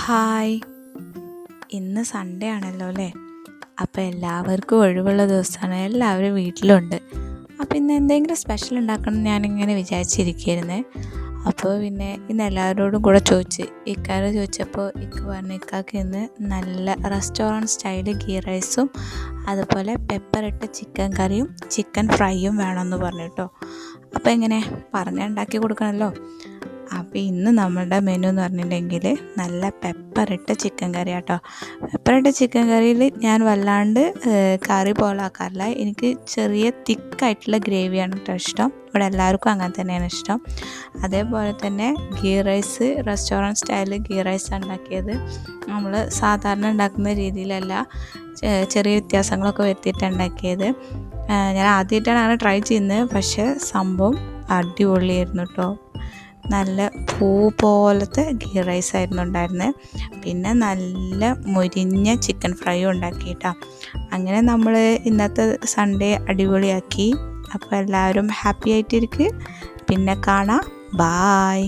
Hi, ഇന്ന് Sunday ആണല്ലോ അല്ലേ? അപ്പോൾ എല്ലാവർക്കും ഒഴിവുള്ള ദിവസമാണ്, എല്ലാവരും വീട്ടിലുണ്ട്. അപ്പോൾ ഇന്ന് എന്തെങ്കിലും സ്പെഷ്യൽ ഉണ്ടാക്കണം എന്ന് ഞാനിങ്ങനെ വിചാരിച്ചിരിക്കുകയായിരുന്നേ. അപ്പോൾ പിന്നെ ഇന്ന് എല്ലാവരോടും കൂടെ ഇക്കാരെ ചോദിച്ചപ്പോൾ പറഞ്ഞു ഇക്കാക്ക് ഇന്ന് നല്ല റെസ്റ്റോറൻറ്റ് സ്റ്റൈല് ഗീ റൈസും അതുപോലെ പെപ്പറിട്ട ചിക്കൻ കറിയും ചിക്കൻ ഫ്രൈയും വേണമെന്ന് പറഞ്ഞു കേട്ടോ. അപ്പോൾ എങ്ങനെ ഉണ്ടാക്കി കൊടുക്കണമല്ലോ. അപ്പോൾ ഇന്ന് നമ്മളുടെ മെനു എന്ന് പറഞ്ഞിട്ടുണ്ടെങ്കിൽ നല്ല പെപ്പറിട്ട ചിക്കൻ കറി കേട്ടോ. പെപ്പറിട്ട ചിക്കൻ കറിയിൽ ഞാൻ വല്ലാണ്ട് കറി പോലെ ആക്കാറില്ല. എനിക്ക് ചെറിയ തിക്കായിട്ടുള്ള ഗ്രേവിയാണ് കേട്ടോ ഇഷ്ടം. ഇവിടെ എല്ലാവർക്കും അങ്ങനെ തന്നെയാണ് ഇഷ്ടം. അതേപോലെ തന്നെ ഗീ റൈസ് റെസ്റ്റോറൻറ്റ് സ്റ്റൈലിൽ ഗീ റൈസ് ഉണ്ടാക്കിയത് നമ്മൾ സാധാരണ ഉണ്ടാക്കുന്ന രീതിയിലല്ല, ചെറിയ വ്യത്യാസങ്ങളൊക്കെ വരുത്തിയിട്ട് ഉണ്ടാക്കിയത്. ഞാൻ ആദ്യമായിട്ടാണ് അങ്ങനെ ട്രൈ ചെയ്യുന്നത്. പക്ഷേ സംഭവം അടിപൊളിയായിരുന്നു കേട്ടോ. നല്ല പൂ പോലത്തെ ഗീ റൈസ് ആയിരുന്നു ഉണ്ടായിരുന്നത്. പിന്നെ നല്ല മൊരിഞ്ഞ ചിക്കൻ ഫ്രൈയും ഉണ്ടാക്കിയിട്ടാ. അങ്ങനെ നമ്മൾ ഇന്നത്തെ സൺഡേ അടിപൊളിയാക്കി. അപ്പോൾ എല്ലാവരും ഹാപ്പി ആയിട്ടിരിക്കുക. പിന്നെ കാണാം. ബായ്.